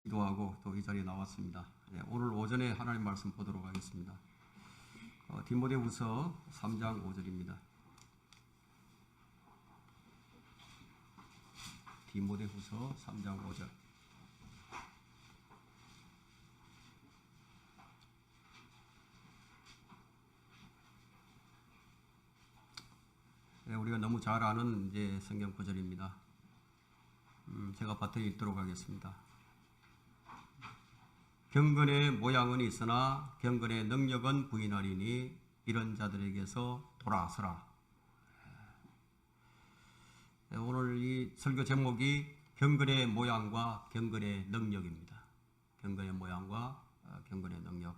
기도하고 또 이 자리에 나왔습니다. 오늘 오전에 하나님 말씀 보도록 하겠습니다. 디모데후서 3장 5절입니다. 디모데후서 3장 5절. 우리가 너무 잘 아는 이제 성경 구절입니다. 제가 받들어 읽도록 하겠습니다. 경건의 모양은 있으나 경건의 능력은 부인하리니 이런 자들에게서 돌아서라. 오늘 이 설교 제목이 경건의 모양과 경건의 능력입니다. 경건의 모양과 경건의 능력.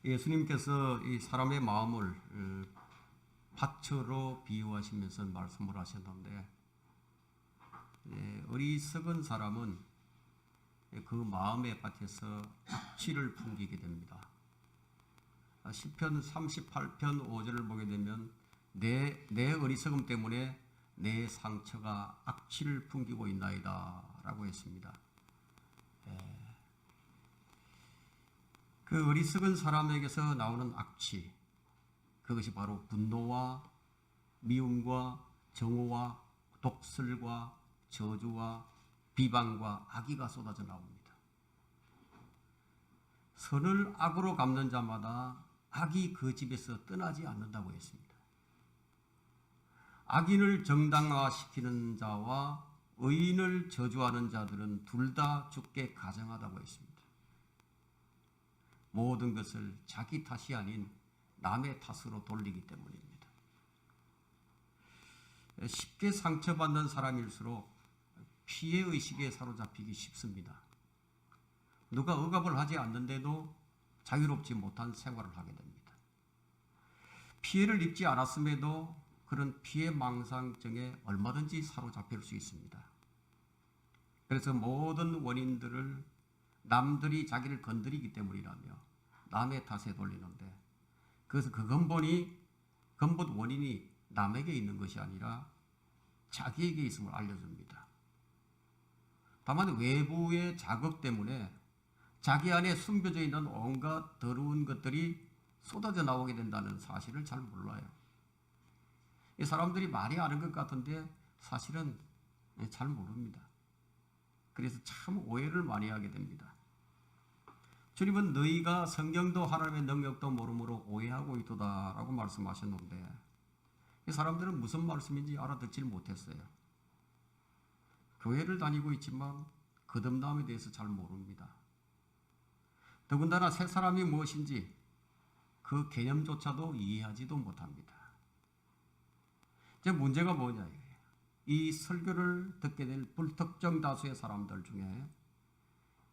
예수님께서 이 사람의 마음을 밭으로 비유하시면서 말씀을 하셨는데, 어리석은 사람은 그 마음의 밭에서 악취를 풍기게 됩니다. 시편 38편 5절을 보게 되면 내 어리석음 때문에 내 상처가 악취를 풍기고 있나이다 라고 했습니다. 그 어리석은 사람에게서 나오는 악취, 그것이 바로 분노와 미움과 정오와 독설과 저주와 비방과 악의가 쏟아져 나옵니다. 선을 악으로 갚는 자마다 악이 그 집에서 떠나지 않는다고 했습니다. 악인을 정당화시키는 자와 의인을 저주하는 자들은 둘 다 죽게 가증하다고 했습니다. 모든 것을 자기 탓이 아닌 남의 탓으로 돌리기 때문입니다. 쉽게 상처받는 사람일수록 피해의식에 사로잡히기 쉽습니다. 누가 억압을 하지 않는데도 자유롭지 못한 생활을 하게 됩니다. 피해를 입지 않았음에도 그런 피해망상증에 얼마든지 사로잡힐 수 있습니다. 그래서 모든 원인들을 남들이 자기를 건드리기 때문이라며 남의 탓에 돌리는데, 그래서 그 근본 원인이 남에게 있는 것이 아니라 자기에게 있음을 알려줍니다. 다만 외부의 자극 때문에 자기 안에 숨겨져 있는 온갖 더러운 것들이 쏟아져 나오게 된다는 사실을 잘 몰라요. 이 사람들이 많이 아는 것 같은데 사실은 잘 모릅니다. 그래서 참 오해를 많이 하게 됩니다. 주님은 너희가 성경도 하나님의 능력도 모르므로 오해하고 있도다라고 말씀하셨는데, 이 사람들은 무슨 말씀인지 알아듣질 못했어요. 교회를 다니고 있지만 거듭남에 대해서 잘 모릅니다. 더군다나 새 사람이 무엇인지 그 개념조차도 이해하지도 못합니다. 이제 문제가 뭐냐, 이 설교를 듣게 될 불특정 다수의 사람들 중에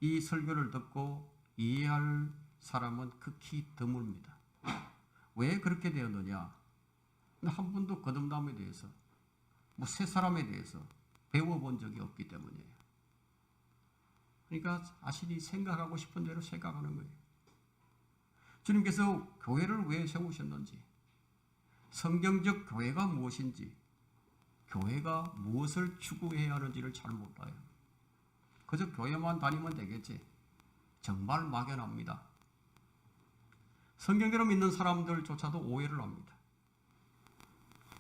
이 설교를 듣고 이해할 사람은 극히 드뭅니다. 왜 그렇게 되었느냐? 한 번도 거듭남에 대해서, 새 사람에 대해서 배워본 적이 없기 때문이에요. 그러니까 자신이 생각하고 싶은 대로 생각하는 거예요. 주님께서 교회를 왜 세우셨는지, 성경적 교회가 무엇인지, 교회가 무엇을 추구해야 하는지를 잘 몰라요. 그저 교회만 다니면 되겠지. 정말 막연합니다. 성경대로 믿는 사람들조차도 오해를 합니다.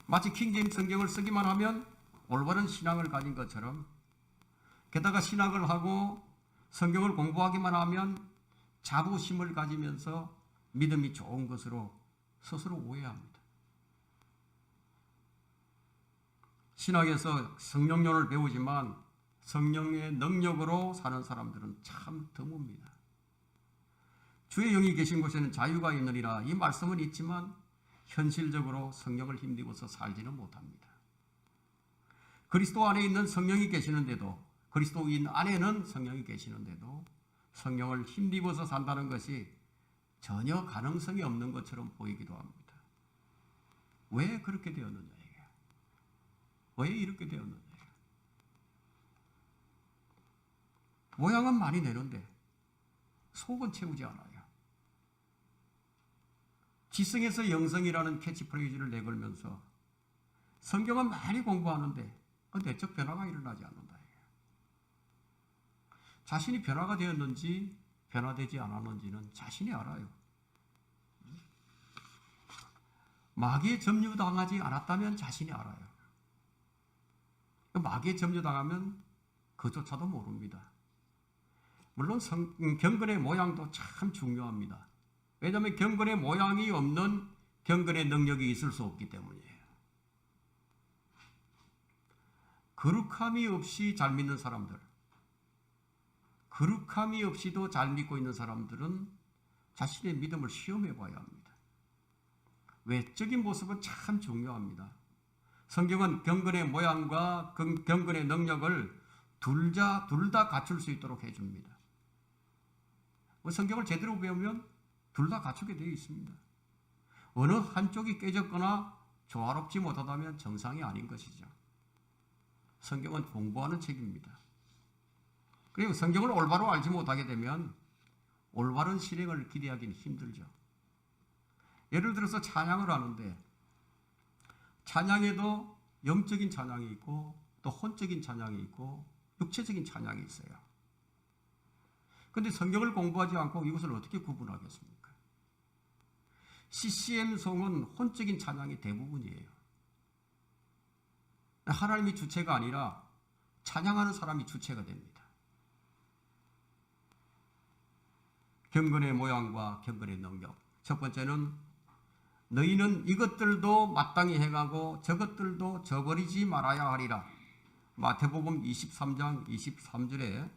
마치 킹제임스 성경을 쓰기만 하면 올바른 신앙을 가진 것처럼, 게다가 신학을 하고 성경을 공부하기만 하면 자부심을 가지면서 믿음이 좋은 것으로 스스로 오해합니다. 신학에서 성령론을 배우지만 성령의 능력으로 사는 사람들은 참 드뭅니다. 주의 영이 계신 곳에는 자유가 있느니라, 이 말씀은 있지만 현실적으로 성령을 힘입어서 살지는 못합니다. 그리스도 안에 있는 성령이 계시는데도, 그리스도인 안에는 성령이 계시는데도 성령을 힘입어서 산다는 것이 전혀 가능성이 없는 것처럼 보이기도 합니다. 왜 그렇게 되었느냐, 이게. 왜 이렇게 되었느냐. 모양은 많이 내는데 속은 채우지 않아요. 지성에서 영성이라는 캐치프레이즈를 내걸면서 성경은 많이 공부하는데 내적 변화가 일어나지 않는다. 자신이 변화가 되었는지 변화되지 않았는지는 자신이 알아요. 마귀에 점유당하지 않았다면 자신이 알아요. 마귀에 점유당하면 그조차도 모릅니다. 물론 경건의 모양도 참 중요합니다. 왜냐하면 경건의 모양이 없는 경건의 능력이 있을 수 없기 때문이에요. 거룩함이 없이 잘 믿는 사람들, 거룩함이 없이도 잘 믿고 있는 사람들은 자신의 믿음을 시험해 봐야 합니다. 외적인 모습은 참 중요합니다. 성경은 경건의 모양과 경건의 능력을 둘 다 갖출 수 있도록 해줍니다. 성경을 제대로 배우면 둘 다 갖추게 되어 있습니다. 어느 한쪽이 깨졌거나 조화롭지 못하다면 정상이 아닌 것이죠. 성경은 공부하는 책입니다. 그리고 성경을 올바로 알지 못하게 되면 올바른 실행을 기대하기는 힘들죠. 예를 들어서 찬양을 하는데 찬양에도 영적인 찬양이 있고 또 혼적인 찬양이 있고 육체적인 찬양이 있어요. 그런데 성경을 공부하지 않고 이것을 어떻게 구분하겠습니까? CCM송은 혼적인 찬양이 대부분이에요. 하나님이 주체가 아니라 찬양하는 사람이 주체가 됩니다. 경건의 모양과 경건의 능력. 첫 번째는 너희는 이것들도 마땅히 행하고 저것들도 저버리지 말아야 하리라. 마태복음 23장 23절에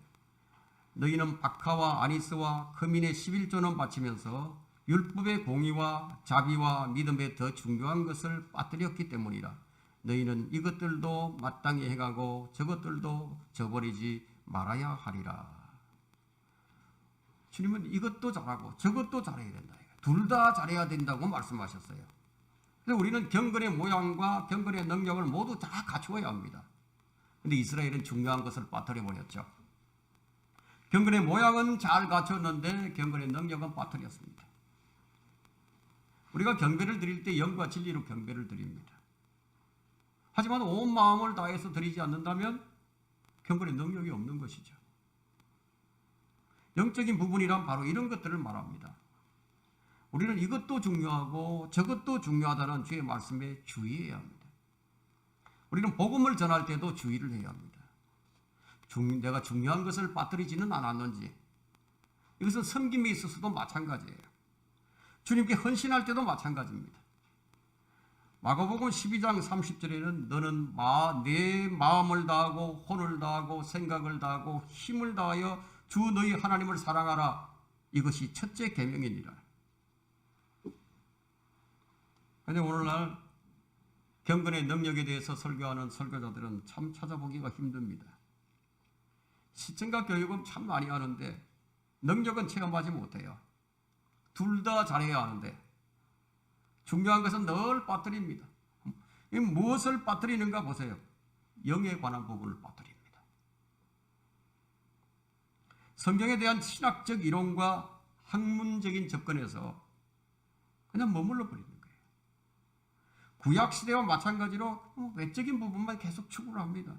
너희는 박하와 아니스와 금인의 11조는 바치면서 율법의 공의와 자비와 믿음의 더 중요한 것을 빠뜨렸기 때문이라. 너희는 이것들도 마땅히 행하고 저것들도 저버리지 말아야 하리라. 주님은 이것도 잘하고 저것도 잘해야 된다. 둘 다 잘해야 된다고 말씀하셨어요. 그래서 우리는 경건의 모양과 경건의 능력을 모두 다 갖추어야 합니다. 그런데 이스라엘은 중요한 것을 빠뜨려버렸죠. 경건의 모양은 잘 갖췄는데 경건의 능력은 빠뜨렸습니다. 우리가 경배를 드릴 때 영과 진리로 경배를 드립니다. 하지만 온 마음을 다해서 드리지 않는다면 경건의 능력이 없는 것이죠. 영적인 부분이란 바로 이런 것들을 말합니다. 우리는 이것도 중요하고 저것도 중요하다는 주의 말씀에 주의해야 합니다. 우리는 복음을 전할 때도 주의를 해야 합니다. 내가 중요한 것을 빠뜨리지는 않았는지. 이것은 섬김에 있어서도 마찬가지예요. 주님께 헌신할 때도 마찬가지입니다. 마가복음 12장 30절에는 너는 내 마음을 다하고 혼을 다하고 생각을 다하고 힘을 다하여 주 너희 하나님을 사랑하라. 이것이 첫째 계명이니라. 그런데 오늘날 경건의 능력에 대해서 설교하는 설교자들은 참 찾아보기가 힘듭니다. 시청과 교육은 참 많이 하는데 능력은 체험하지 못해요. 둘 다 잘해야 하는데 중요한 것은 늘 빠뜨립니다. 무엇을 빠뜨리는가 보세요. 영에 관한 부분을 빠뜨립니다. 성경에 대한 신학적 이론과 학문적인 접근에서 그냥 머물러 버리는 거예요. 구약시대와 마찬가지로 외적인 부분만 계속 추구를 합니다.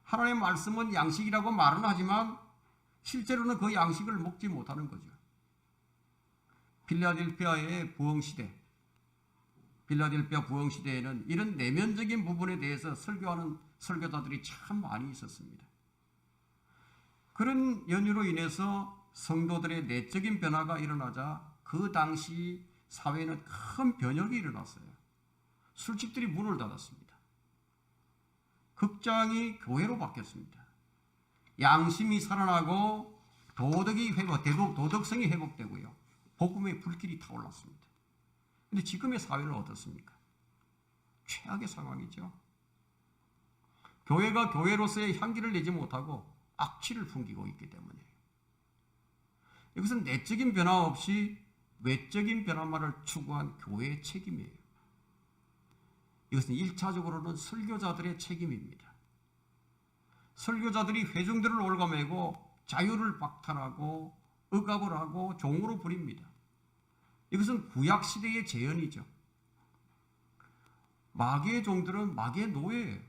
하나님의 말씀은 양식이라고 말은 하지만 실제로는 그 양식을 먹지 못하는 거죠. 필라델피아의 부흥시대, 필라델피아 부흥시대에는 이런 내면적인 부분에 대해서 설교하는 설교자들이 참 많이 있었습니다. 그런 연유로 인해서 성도들의 내적인 변화가 일어나자 그 당시 사회에는 큰 변혁이 일어났어요. 술집들이 문을 닫았습니다. 극장이 교회로 바뀌었습니다. 양심이 살아나고 도덕성이 회복되고요. 복음의 불길이 타올랐습니다. 그런데 지금의 사회는 어떻습니까? 최악의 상황이죠. 교회가 교회로서의 향기를 내지 못하고 악취를 풍기고 있기 때문이에요. 이것은 내적인 변화 없이 외적인 변화만을 추구한 교회의 책임이에요. 이것은 1차적으로는 설교자들의 책임입니다. 설교자들이 회중들을 올가매고 자유를 박탈하고 억압을 하고 종으로 부립니다. 이것은 구약시대의 재현이죠. 마귀의 종들은 마귀의 노예예요.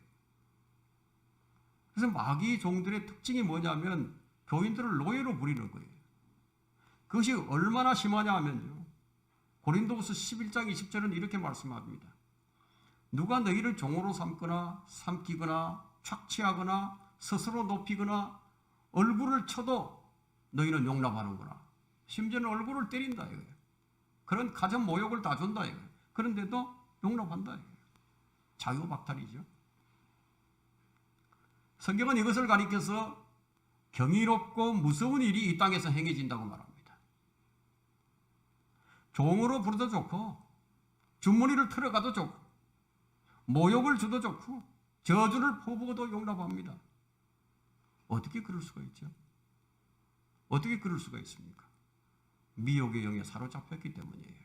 그래서 마귀 종들의 특징이 뭐냐면 교인들을 노예로 부리는 거예요. 그것이 얼마나 심하냐 하면요. 고린도후서 11장 20절은 이렇게 말씀합니다. 누가 너희를 종으로 삼기거나 착취하거나 스스로 높이거나 얼굴을 쳐도 너희는 용납하는구나. 심지어는 얼굴을 때린다 이거예요. 그런 가정 모욕을 다 준다 이거예요. 그런데도 용납한다 이거예요. 자유박탈이죠. 성경은 이것을 가리켜서 경이롭고 무서운 일이 이 땅에서 행해진다고 말합니다. 종으로 부르도 좋고 주머니를 틀어가도 좋고 모욕을 주도 좋고 저주를 퍼부어도 용납합니다. 어떻게 그럴 수가 있죠? 어떻게 그럴 수가 있습니까? 미혹의 영에 사로잡혔기 때문이에요.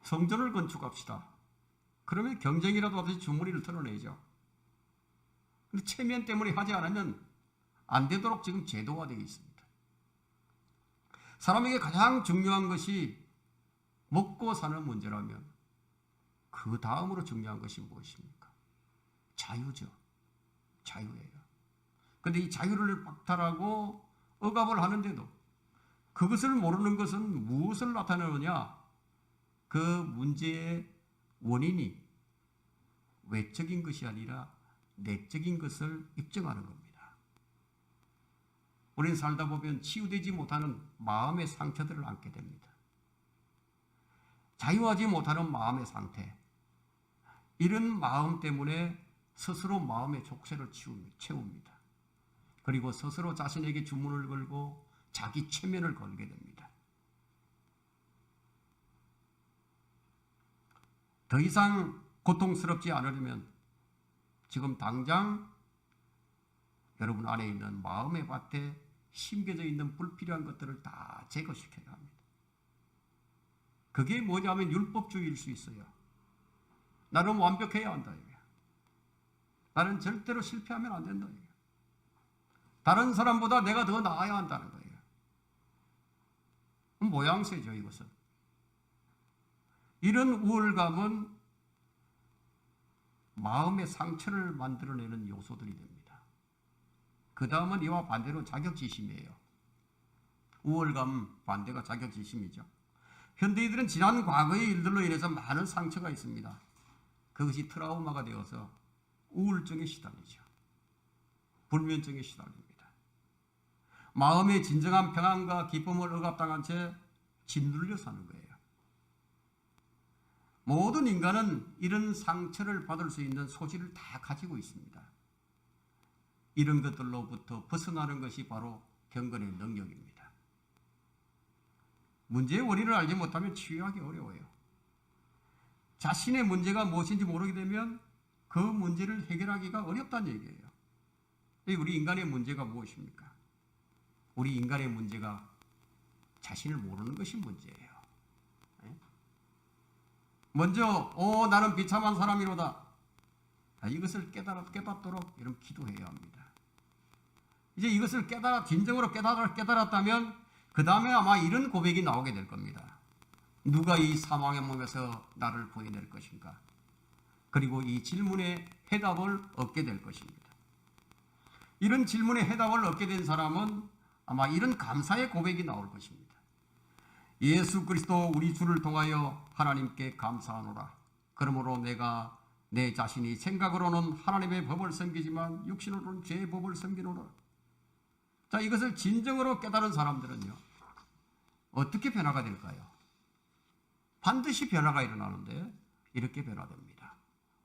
성전을 건축합시다. 그러면 경쟁이라도 하듯이 주머니를 털어내죠. 근데 체면 때문에 하지 않으면 안 되도록 지금 제도화 되어 있습니다. 사람에게 가장 중요한 것이 먹고 사는 문제라면 그 다음으로 중요한 것이 무엇입니까? 자유죠. 자유예요. 그런데 이 자유를 박탈하고 억압을 하는데도 그것을 모르는 것은 무엇을 나타내느냐? 그 문제의 원인이 외적인 것이 아니라 내적인 것을 입증하는 겁니다. 우리는 살다 보면 치유되지 못하는 마음의 상처들을 안게 됩니다. 자유하지 못하는 마음의 상태, 이런 마음 때문에 스스로 마음의 족쇄를 채웁니다. 그리고 스스로 자신에게 주문을 걸고 자기 체면을 걸게 됩니다. 더 이상 고통스럽지 않으려면 지금 당장 여러분 안에 있는 마음의 밭에 심겨져 있는 불필요한 것들을 다 제거시켜야 합니다. 그게 뭐냐면 율법주의일 수 있어요. 나는 완벽해야 한다. 나는 절대로 실패하면 안 된다. 다른 사람보다 내가 더 나아야 한다는 거예요. 모양새죠, 이것은. 이런 우월감은 마음의 상처를 만들어내는 요소들이 됩니다. 그 다음은 이와 반대로 자격지심이에요. 우월감 반대가 자격지심이죠. 현대인들은 지난 과거의 일들로 인해서 많은 상처가 있습니다. 그것이 트라우마가 되어서 우울증에 시달리죠. 불면증에 시달립니다. 마음의 진정한 평안과 기쁨을 억압당한 채 짓눌려 사는 거예요. 모든 인간은 이런 상처를 받을 수 있는 소질을 다 가지고 있습니다. 이런 것들로부터 벗어나는 것이 바로 경건의 능력입니다. 문제의 원인을 알지 못하면 치유하기 어려워요. 자신의 문제가 무엇인지 모르게 되면 그 문제를 해결하기가 어렵다는 얘기예요. 우리 인간의 문제가 무엇입니까? 우리 인간의 문제가 자신을 모르는 것이 문제예요. 먼저 나는 비참한 사람이로다. 이것을 깨닫도록 여러분 기도해야 합니다. 이제 이것을 진정으로 깨달았다면 그 다음에 아마 이런 고백이 나오게 될 겁니다. 누가 이 사망의 몸에서 나를 구해낼 것인가? 그리고 이 질문에 해답을 얻게 될 것입니다. 이런 질문에 해답을 얻게 된 사람은 아마 이런 감사의 고백이 나올 것입니다. 예수 그리스도 우리 주를 통하여 하나님께 감사하노라. 그러므로 내가 내 자신이 생각으로는 하나님의 법을 섬기지만 육신으로는 죄의 법을 섬기노라. 자, 이것을 진정으로 깨달은 사람들은요, 어떻게 변화가 될까요? 반드시 변화가 일어나는데 이렇게 변화됩니다.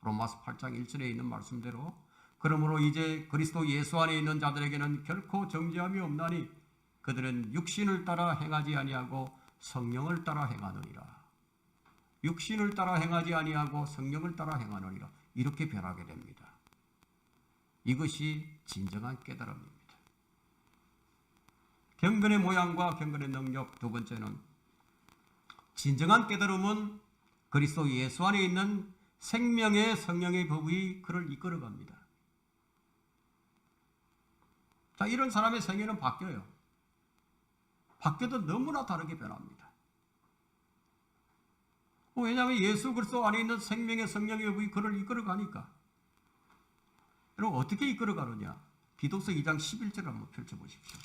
로마서 8장 1절에 있는 말씀대로 그러므로 이제 그리스도 예수 안에 있는 자들에게는 결코 정죄함이 없나니 그들은 육신을 따라 행하지 아니하고 성령을 따라 행하느니라. 육신을 따라 행하지 아니하고 성령을 따라 행하느니라. 이렇게 변하게 됩니다. 이것이 진정한 깨달음입니다. 경건의 모양과 경건의 능력. 두 번째는 진정한 깨달음은 그리스도 예수 안에 있는 생명의 성령의 법이 그를 이끌어갑니다. 자, 이런 사람의 생애는 바뀌어요. 바뀌어도 너무나 다르게 변합니다. 왜냐하면 예수 그리스도 안에 있는 생명의 성령의 법이 그를 이끌어가니까. 여러분 어떻게 이끌어가느냐? 디도서 2장 11절을 한번 펼쳐보십시오.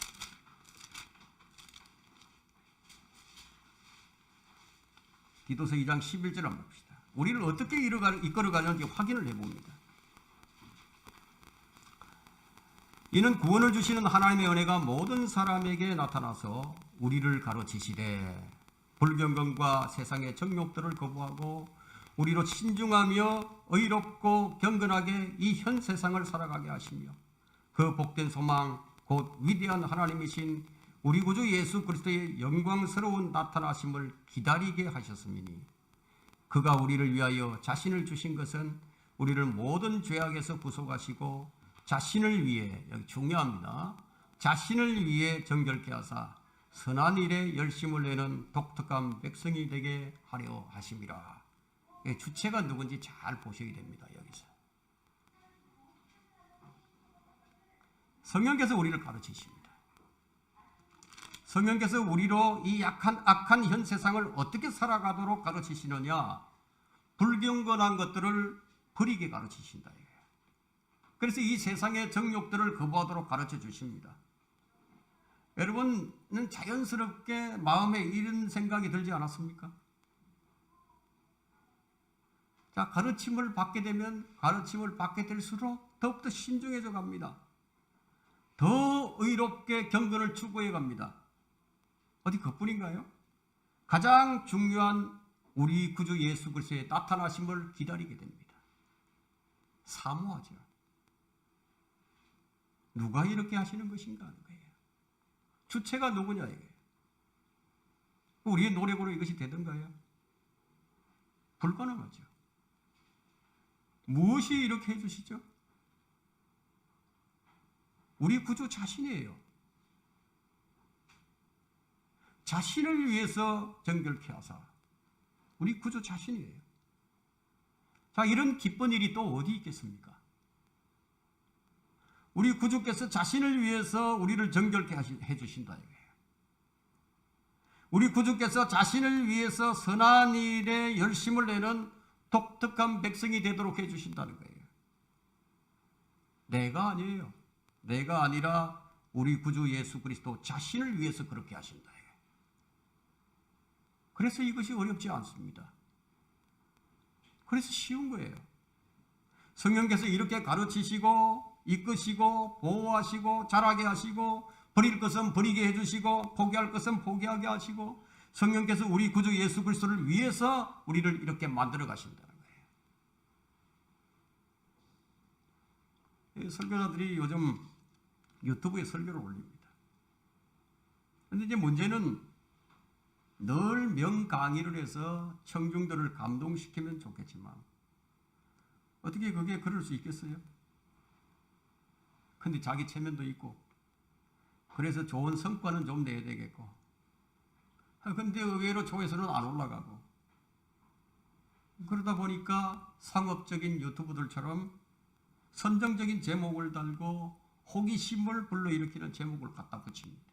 디도서 2장 11절 한번 봅시다. 우리를 어떻게 이끌어가는지 확인을 해봅니다. 이는 구원을 주시는 하나님의 은혜가 모든 사람에게 나타나서 우리를 가르치시되 불경건과 세상의 정욕들을 거부하고 우리로 신중하며 의롭고 경건하게 이 현 세상을 살아가게 하시며 그 복된 소망 곧 위대한 하나님이신 우리 구주 예수 그리스도의 영광스러운 나타나심을 기다리게 하셨음이니 그가 우리를 위하여 자신을 주신 것은 우리를 모든 죄악에서 구속하시고 자신을 위해, 여기 중요합니다, 자신을 위해 정결케 하사 선한 일에 열심을 내는 독특한 백성이 되게 하려 하심이라. 주체가 누군지 잘 보셔야 됩니다. 여기서 성령께서 우리를 가르치십니다. 성령께서 우리로 이 악한 현 세상을 어떻게 살아가도록 가르치시느냐? 불경건한 것들을 버리게 가르치신다. 그래서 이 세상의 정욕들을 거부하도록 가르쳐 주십니다. 여러분은 자연스럽게 마음에 이런 생각이 들지 않았습니까? 자, 가르침을 받게 되면 가르침을 받게 될수록 더욱더 신중해져 갑니다. 더 의롭게 경건을 추구해 갑니다. 어디 그뿐인가요? 가장 중요한 우리 구주 예수 그리스도의 나타나심을 기다리게 됩니다. 사모하죠. 누가 이렇게 하시는 것인가 하는 거예요. 주체가 누구냐 이게. 우리의 노력으로 이것이 되던가요? 불가능하죠. 무엇이 이렇게 해주시죠? 우리 구주 자신이에요. 자신을 위해서 정결케 하사. 우리 구주 자신이에요. 자, 이런 기쁜 일이 또 어디 있겠습니까? 우리 구주께서 자신을 위해서 우리를 정결케 해주신다 이거예요. 우리 구주께서 자신을 위해서 선한 일에 열심을 내는 독특한 백성이 되도록 해주신다는 거예요. 내가 아니에요. 내가 아니라 우리 구주 예수 그리스도 자신을 위해서 그렇게 하신다. 그래서 이것이 어렵지 않습니다. 그래서 쉬운 거예요. 성령께서 이렇게 가르치시고 이끄시고 보호하시고 자라게 하시고 버릴 것은 버리게 해주시고 포기할 것은 포기하게 하시고 성령께서 우리 구주 예수 그리스도를 위해서 우리를 이렇게 만들어 가신다는 거예요. 설교자들이 요즘 유튜브에 설교를 올립니다. 그런데 이제 문제는 늘 명강의를 해서 청중들을 감동시키면 좋겠지만 어떻게 그게 그럴 수 있겠어요? 근데 자기 체면도 있고 그래서 좋은 성과는 좀 내야 되겠고 근데 의외로 조회수는 안 올라가고 그러다 보니까 상업적인 유튜브들처럼 선정적인 제목을 달고 호기심을 불러일으키는 제목을 갖다 붙입니다.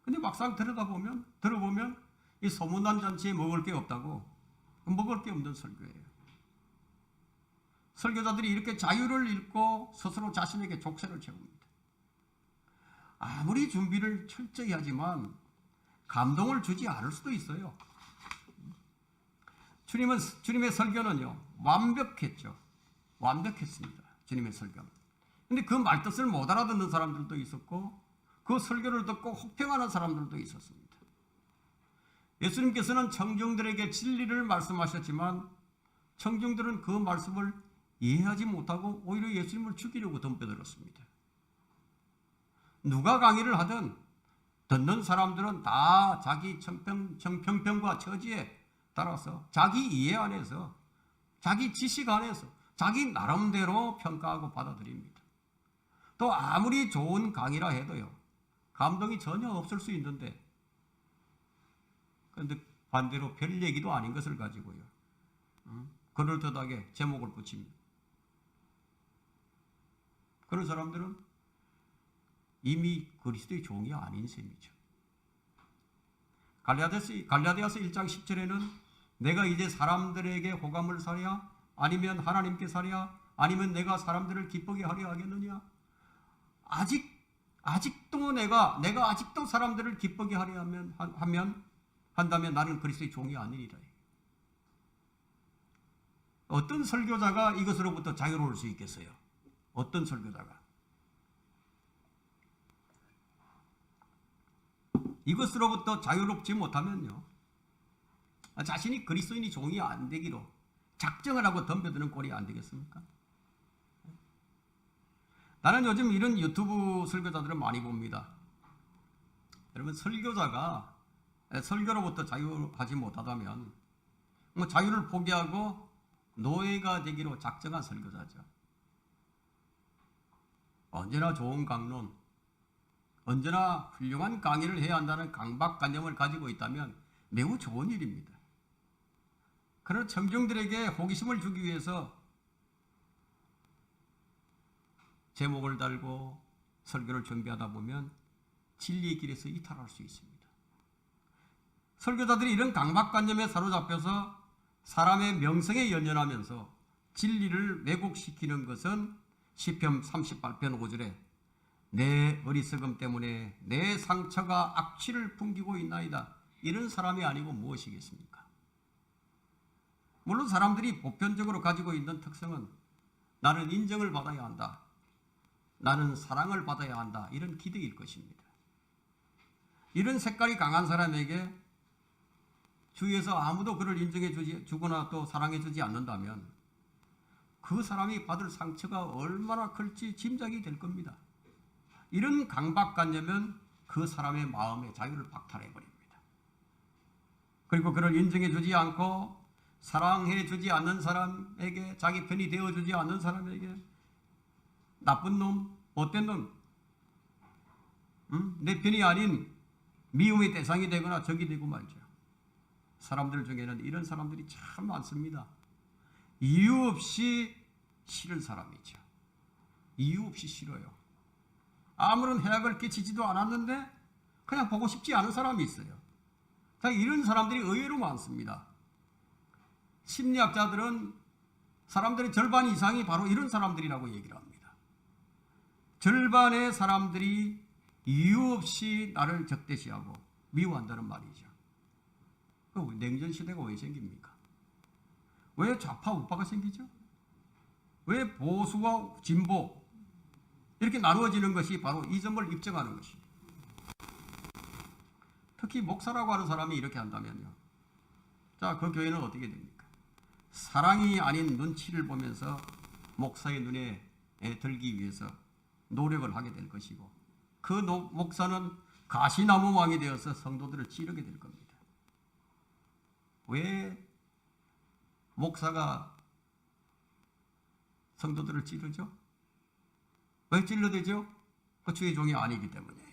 근데 막상 들어보면 이 소문난 잔치에 먹을 게 없다고 먹을 게 없는 설교예요. 설교자들이 이렇게 자유를 잃고 스스로 자신에게 족쇄를 채웁니다. 아무리 준비를 철저히 하지만 감동을 주지 않을 수도 있어요. 주님의 설교는요 완벽했죠. 완벽했습니다. 주님의 설교는. 근데 그 말뜻을 못 알아듣는 사람들도 있었고 그 설교를 듣고 혹평하는 사람들도 있었습니다. 예수님께서는 청중들에게 진리를 말씀하셨지만 청중들은 그 말씀을 이해하지 못하고 오히려 예수님을 죽이려고 덤벼들었습니다. 누가 강의를 하든 듣는 사람들은 다 자기 정평과 처지에 따라서 자기 이해 안에서 자기 지식 안에서 자기 나름대로 평가하고 받아들입니다. 또 아무리 좋은 강의라 해도요 감동이 전혀 없을 수 있는데 그런데 반대로 별 얘기도 아닌 것을 가지고요 그럴듯하게 제목을 붙입니다. 그런 사람들은 이미 그리스도의 종이 아닌 셈이죠. 갈라디아서 1장 10절에는 내가 이제 사람들에게 호감을 사랴 아니면 하나님께 사랴 아니면 내가 사람들을 기쁘게 하려 하겠느냐? 아직도 내가 아직도 사람들을 기쁘게 하려 한다면 나는 그리스도의 종이 아니리라. 어떤 설교자가 이것으로부터 자유로울 수 있겠어요? 어떤 설교자가? 이것으로부터 자유롭지 못하면요, 자신이 그리스도인이 종이 안 되기로 작정을 하고 덤벼드는 꼴이 안 되겠습니까? 나는 요즘 이런 유튜브 설교자들을 많이 봅니다. 여러분, 설교자가 설교로부터 자유하지 못하다면 자유를 포기하고 노예가 되기로 작정한 설교자죠. 언제나 좋은 강론, 언제나 훌륭한 강의를 해야 한다는 강박관념을 가지고 있다면 매우 좋은 일입니다. 그러나 청중들에게 호기심을 주기 위해서 제목을 달고 설교를 준비하다 보면 진리의 길에서 이탈할 수 있습니다. 설교자들이 이런 강박관념에 사로잡혀서 사람의 명성에 연연하면서 진리를 왜곡시키는 것은 시편 38편 5절에 내 어리석음 때문에 내 상처가 악취를 풍기고 있나이다. 이런 사람이 아니고 무엇이겠습니까? 물론 사람들이 보편적으로 가지고 있는 특성은 나는 인정을 받아야 한다, 나는 사랑을 받아야 한다, 이런 기대일 것입니다. 이런 색깔이 강한 사람에게 주위에서 아무도 그를 인정해 주거나 또 사랑해 주지 않는다면 그 사람이 받을 상처가 얼마나 클지 짐작이 될 겁니다. 이런 강박관념은 그 사람의 마음의 자유를 박탈해 버립니다. 그리고 그를 인정해 주지 않고 사랑해 주지 않는 사람에게, 자기 편이 되어 주지 않는 사람에게 나쁜 놈, 못된 놈, 내 편이 아닌 미움의 대상이 되거나 적이 되고 말죠. 사람들 중에는 이런 사람들이 참 많습니다. 이유 없이 싫은 사람이죠. 이유 없이 싫어요. 아무런 해악을 끼치지도 않았는데 그냥 보고 싶지 않은 사람이 있어요. 이런 사람들이 의외로 많습니다. 심리학자들은 사람들의 절반 이상이 바로 이런 사람들이라고 얘기를 합니다. 절반의 사람들이 이유 없이 나를 적대시하고 미워한다는 말이죠. 냉전시대가 왜 생깁니까? 왜 좌파 우파가 생기죠? 왜 보수와 진보 이렇게 나누어지는 것이 바로 이 점을 입증하는 것입니다. 특히 목사라고 하는 사람이 이렇게 한다면요, 자, 그 교회는 어떻게 됩니까? 사랑이 아닌 눈치를 보면서 목사의 눈에 들기 위해서 노력을 하게 될 것이고, 그 목사는 가시나무 왕이 되어서 성도들을 찌르게 될 겁니다. 왜 목사가 성도들을 찌르죠? 왜 찔러대죠? 그 주의 종이 아니기 때문이에요.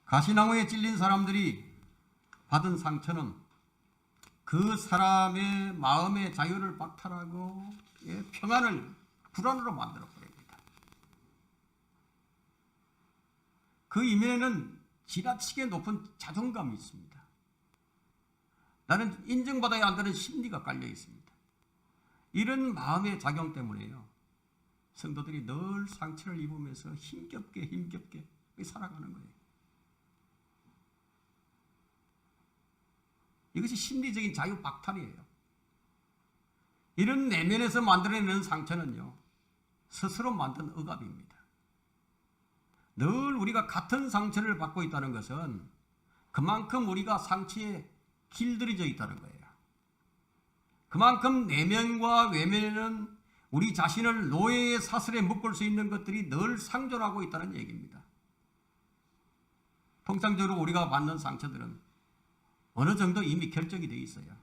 가시나무에 찔린 사람들이 받은 상처는 그 사람의 마음의 자유를 박탈하고 평안을 불안으로 만들어 버립니다. 그 이면에는 지나치게 높은 자존감이 있습니다. 나는 인정받아야 한다는 심리가 깔려 있습니다. 이런 마음의 작용 때문에요, 성도들이 늘 상처를 입으면서 힘겹게 살아가는 거예요. 이것이 심리적인 자유 박탈이에요. 이런 내면에서 만들어내는 상처는요, 스스로 만든 억압입니다. 늘 우리가 같은 상처를 받고 있다는 것은 그만큼 우리가 상처에 길들여져 있다는 거예요. 그만큼 내면과 외면에는 우리 자신을 노예의 사슬에 묶을 수 있는 것들이 늘 상존하고 있다는 얘기입니다. 통상적으로 우리가 받는 상처들은 어느 정도 이미 결정이 되어 있어요.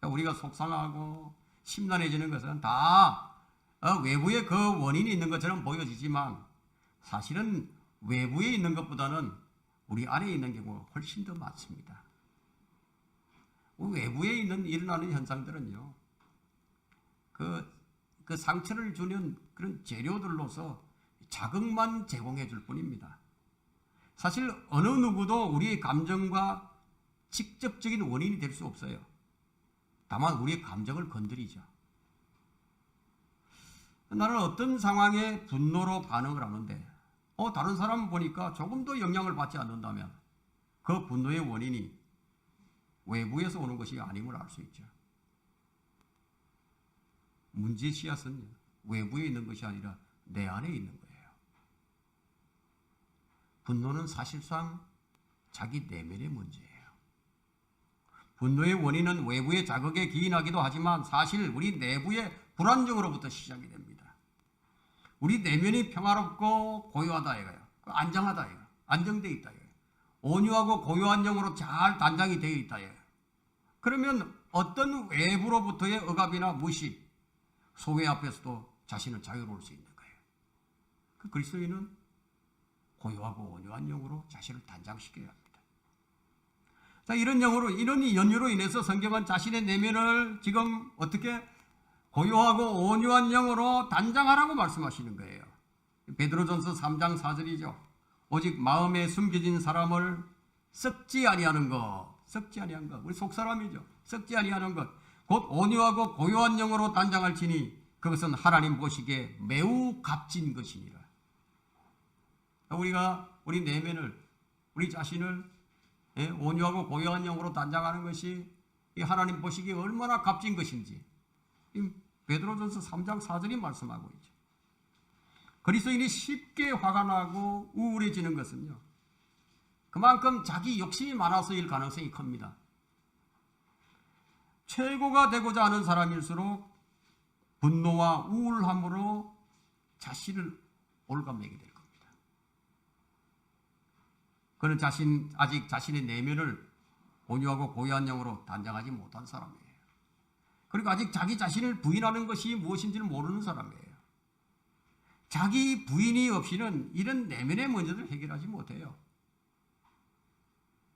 우리가 속상하고 심란해지는 것은 다 외부에 그 원인이 있는 것처럼 보여지지만 사실은 외부에 있는 것보다는 우리 안에 있는 경우가 훨씬 더 많습니다. 외부에 일어나는 현상들은요, 그 상처를 주는 그런 재료들로서 자극만 제공해 줄 뿐입니다. 사실 어느 누구도 우리의 감정과 직접적인 원인이 될 수 없어요. 다만 우리의 감정을 건드리죠. 나는 어떤 상황에 분노로 반응을 하는데 다른 사람 보니까 조금도 영향을 받지 않는다면 그 분노의 원인이 외부에서 오는 것이 아님을 알 수 있죠. 문제의 씨앗은 외부에 있는 것이 아니라 내 안에 있는 거예요. 분노는 사실상 자기 내면의 문제예요. 분노의 원인은 외부의 자극에 기인하기도 하지만 사실 우리 내부의 불안정으로부터 시작이 됩니다. 우리 내면이 평화롭고 고요하다 이거예요. 안정하다 이거예요. 안정되어 있다 이거예요. 온유하고 고요한 영으로 잘 단장이 되어 있다 이거예요. 그러면 어떤 외부로부터의 억압이나 무시, 소외 앞에서도 자신을 자유로울 수 있는 거예요. 그 그리스도인은 고요하고 온유한 영으로 자신을 단장시켜야 합니다. 자, 이런 연유로 인해서 성경은 자신의 내면을 지금 어떻게 고요하고 온유한 영으로 단장하라고 말씀하시는 거예요. 베드로전서 3장 4절이죠. 오직 마음에 숨겨진 사람을 썩지 아니하는 것, 우리 속사람이죠. 썩지 아니하는 것, 곧 온유하고 고요한 영으로 단장할지니 그것은 하나님 보시기에 매우 값진 것이니라. 우리가 우리 내면을, 우리 자신을 온유하고 고요한 영으로 단장하는 것이 하나님 보시기에 얼마나 값진 것인지 베드로전서 3장 4절이 말씀하고 있죠. 그리스도인이 쉽게 화가 나고 우울해지는 것은요, 그만큼 자기 욕심이 많아서일 가능성이 큽니다. 최고가 되고자 하는 사람일수록 분노와 우울함으로 자신을 올가매게 될 겁니다. 그는 아직 자신의 내면을 온유하고 고요한 영으로 단장하지 못한 사람이에요. 그리고 아직 자기 자신을 부인하는 것이 무엇인지를 모르는 사람이에요. 자기 부인이 없이는 이런 내면의 문제를 해결하지 못해요.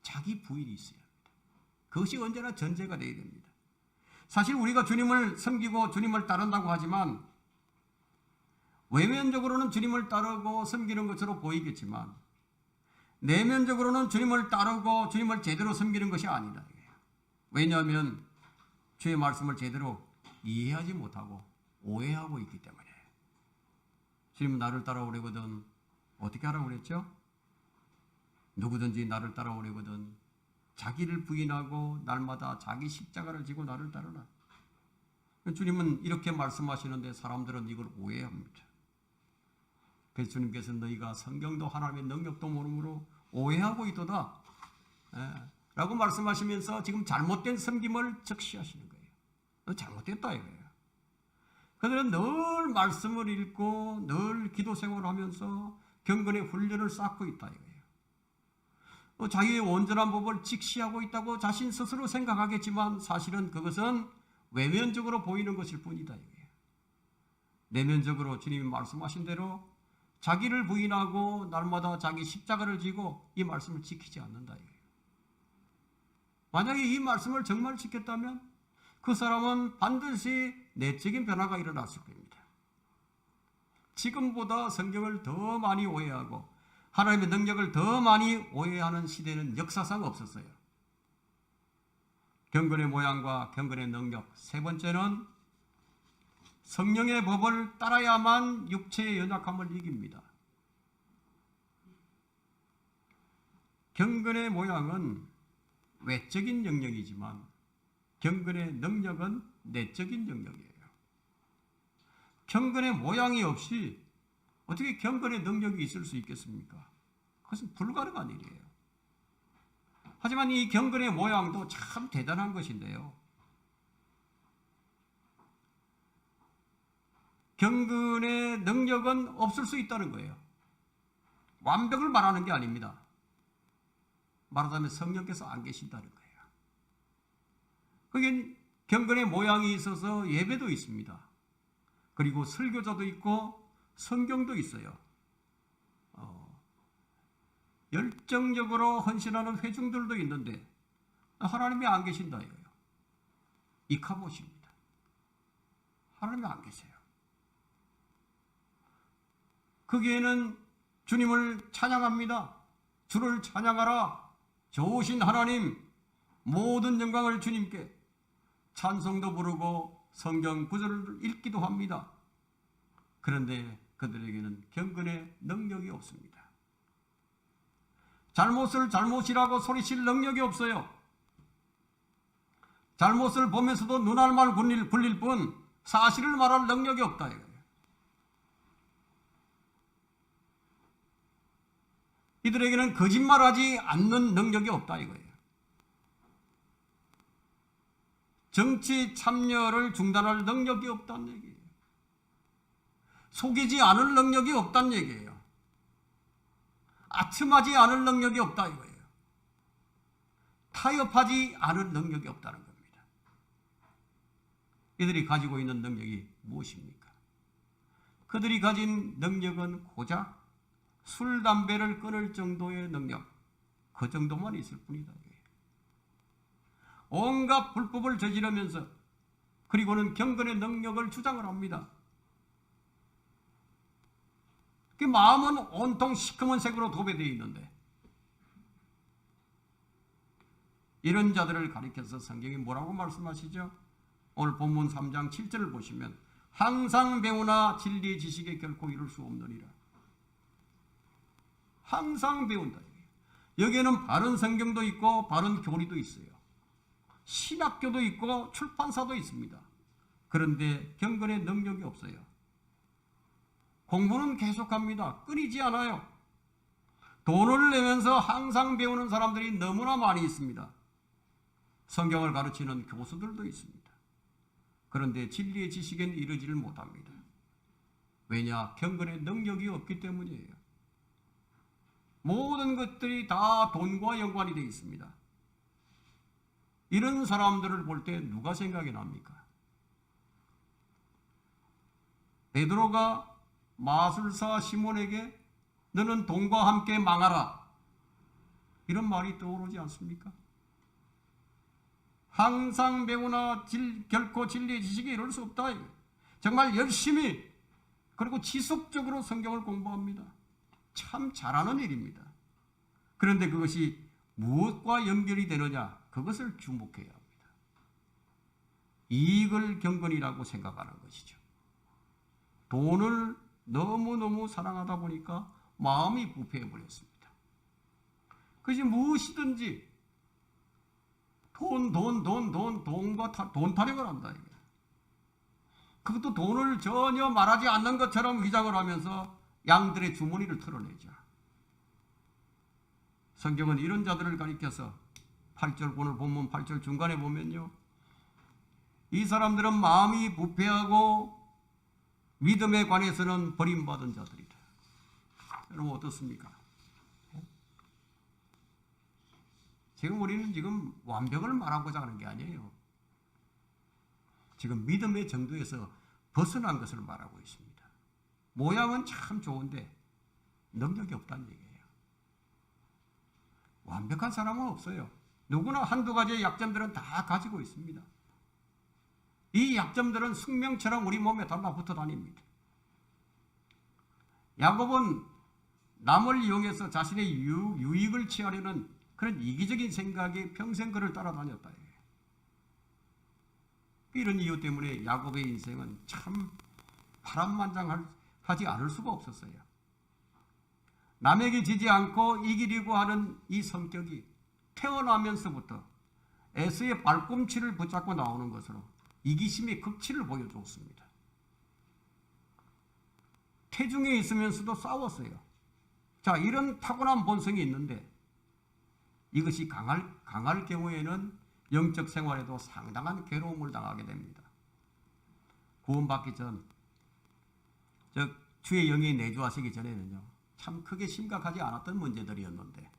자기 부인이 있어야 합니다. 그것이 언제나 전제가 되어야 됩니다. 사실 우리가 주님을 섬기고 주님을 따른다고 하지만 외면적으로는 주님을 따르고 섬기는 것으로 보이겠지만 내면적으로는 주님을 따르고 주님을 제대로 섬기는 것이 아니다. 왜냐하면 주의 말씀을 제대로 이해하지 못하고 오해하고 있기 때문에. 주님은 나를 따라오려거든 어떻게 하라고 그랬죠? 누구든지 나를 따라오려거든 자기를 부인하고 날마다 자기 십자가를 지고 나를 따르라. 주님은 이렇게 말씀하시는데 사람들은 이걸 오해합니다. 그래서 주님께서 너희가 성경도 하나님의 능력도 모르므로 오해하고 있도다 라고 말씀하시면서 지금 잘못된 섬김을 적시하시는 거예요. 너 잘못됐다 이거예요. 그들은 늘 말씀을 읽고 늘 기도 생활을 하면서 경건의 훈련을 쌓고 있다 이거예요. 자기의 온전한 법을 직시하고 있다고 자신 스스로 생각하겠지만 사실은 그것은 외면적으로 보이는 것일 뿐이다 이거예요. 내면적으로 주님이 말씀하신 대로 자기를 부인하고 날마다 자기 십자가를 지고 이 말씀을 지키지 않는다 이거예요. 만약에 이 말씀을 정말 지켰다면 그 사람은 반드시 내적인 변화가 일어났을 겁니다. 지금보다 성경을 더 많이 오해하고 하나님의 능력을 더 많이 오해하는 시대는 역사상 없었어요. 경건의 모양과 경건의 능력. 세 번째는 성령의 법을 따라야만 육체의 연약함을 이깁니다. 경건의 모양은 외적인 영역이지만 경건의 능력은 내적인 영역이에요. 경건의 모양이 없이 어떻게 경건의 능력이 있을 수 있겠습니까? 그것은 불가능한 일이에요. 하지만 이 경건의 모양도 참 대단한 것인데요. 경건의 능력은 없을 수 있다는 거예요. 완벽을 말하는 게 아닙니다. 말하자면 성령께서 안 계신다는 거예요. 그게 경건의 모양이 있어서 예배도 있습니다. 그리고 설교자도 있고 성경도 있어요. 열정적으로 헌신하는 회중들도 있는데 하나님이 안 계신다 이거예요. 이카봇입니다. 하나님이 안 계세요. 거기에는 주님을 찬양합니다. 주를 찬양하라. 좋으신 하나님, 모든 영광을 주님께, 찬송도 부르고 성경 구절을 읽기도 합니다. 그런데 그들에게는 경건의 능력이 없습니다. 잘못을 잘못이라고 소리칠 능력이 없어요. 잘못을 보면서도 눈알만 굴릴 뿐 사실을 말할 능력이 없다 이거예요. 이들에게는 거짓말하지 않는 능력이 없다 이거예요. 정치 참여를 중단할 능력이 없다는 얘기예요. 속이지 않을 능력이 없다는 얘기예요. 아첨하지 않을 능력이 없다 이거예요. 타협하지 않을 능력이 없다는 겁니다. 이들이 가지고 있는 능력이 무엇입니까? 그들이 가진 능력은 고작 술, 담배를 끊을 정도의 능력, 그 정도만 있을 뿐이다. 온갖 불법을 저지르면서 그리고는 경건의 능력을 주장을 합니다. 그 마음은 온통 시커먼 색으로 도배되어 있는데 이런 자들을 가리켜서 성경이 뭐라고 말씀하시죠? 오늘 본문 3장 7절을 보시면 항상 배우나 진리의 지식에 결코 이룰 수 없느니라. 항상 배운다. 여기에는 바른 성경도 있고 바른 교리도 있어요. 신학교도 있고 출판사도 있습니다. 그런데 경건의 능력이 없어요. 공부는 계속합니다. 끊이지 않아요. 돈을 내면서 항상 배우는 사람들이 너무나 많이 있습니다. 성경을 가르치는 교수들도 있습니다. 그런데 진리의 지식엔 이르지를 못합니다. 왜냐? 경건의 능력이 없기 때문이에요. 모든 것들이 다 돈과 연관이 되어 있습니다. 이런 사람들을 볼 때 누가 생각이 납니까? 베드로가 마술사 시몬에게 너는 돈과 함께 망하라 이런 말이 떠오르지 않습니까? 항상 배우나 결코 진리의 지식에 이룰 수 없다. 정말 열심히 그리고 지속적으로 성경을 공부합니다. 참 잘하는 일입니다. 그런데 그것이 무엇과 연결이 되느냐? 그것을 주목해야 합니다. 이익을 경건이라고 생각하는 것이죠. 돈을 너무너무 사랑하다 보니까 마음이 부패해버렸습니다. 그것이 무엇이든지 돈과 돈 타령을 한다. 그것도 돈을 전혀 말하지 않는 것처럼 위장을 하면서 양들의 주머니를 털어내죠. 성경은 이런 자들을 가리켜서 8절 오늘 본문 8절 중간에 보면요. 이 사람들은 마음이 부패하고 믿음에 관해서는 버림받은 자들이다. 여러분 어떻습니까? 지금 우리는 지금 완벽을 말하고자 하는 게 아니에요. 지금 믿음의 정도에서 벗어난 것을 말하고 있습니다. 모양은 참 좋은데 능력이 없다는 얘기예요. 완벽한 사람은 없어요. 누구나 한두 가지의 약점들은 다 가지고 있습니다. 이 약점들은 숙명처럼 우리 몸에 달라붙어 다닙니다. 야곱은 남을 이용해서 자신의 유익을 취하려는 그런 이기적인 생각이 평생 그를 따라다녔다. 이런 이유 때문에 야곱의 인생은 참 파란만장하지 않을 수가 없었어요. 남에게 지지 않고 이기려고 하는 이 성격이 태어나면서부터 에서의 발꿈치를 붙잡고 나오는 것으로 이기심의 극치를 보여줬습니다. 태중에 있으면서도 싸웠어요. 자, 이런 타고난 본성이 있는데 이것이 강할 경우에는 영적 생활에도 상당한 괴로움을 당하게 됩니다. 구원받기 전, 주의 영이 내주하시기 전에는요, 참 크게 심각하지 않았던 문제들이었는데,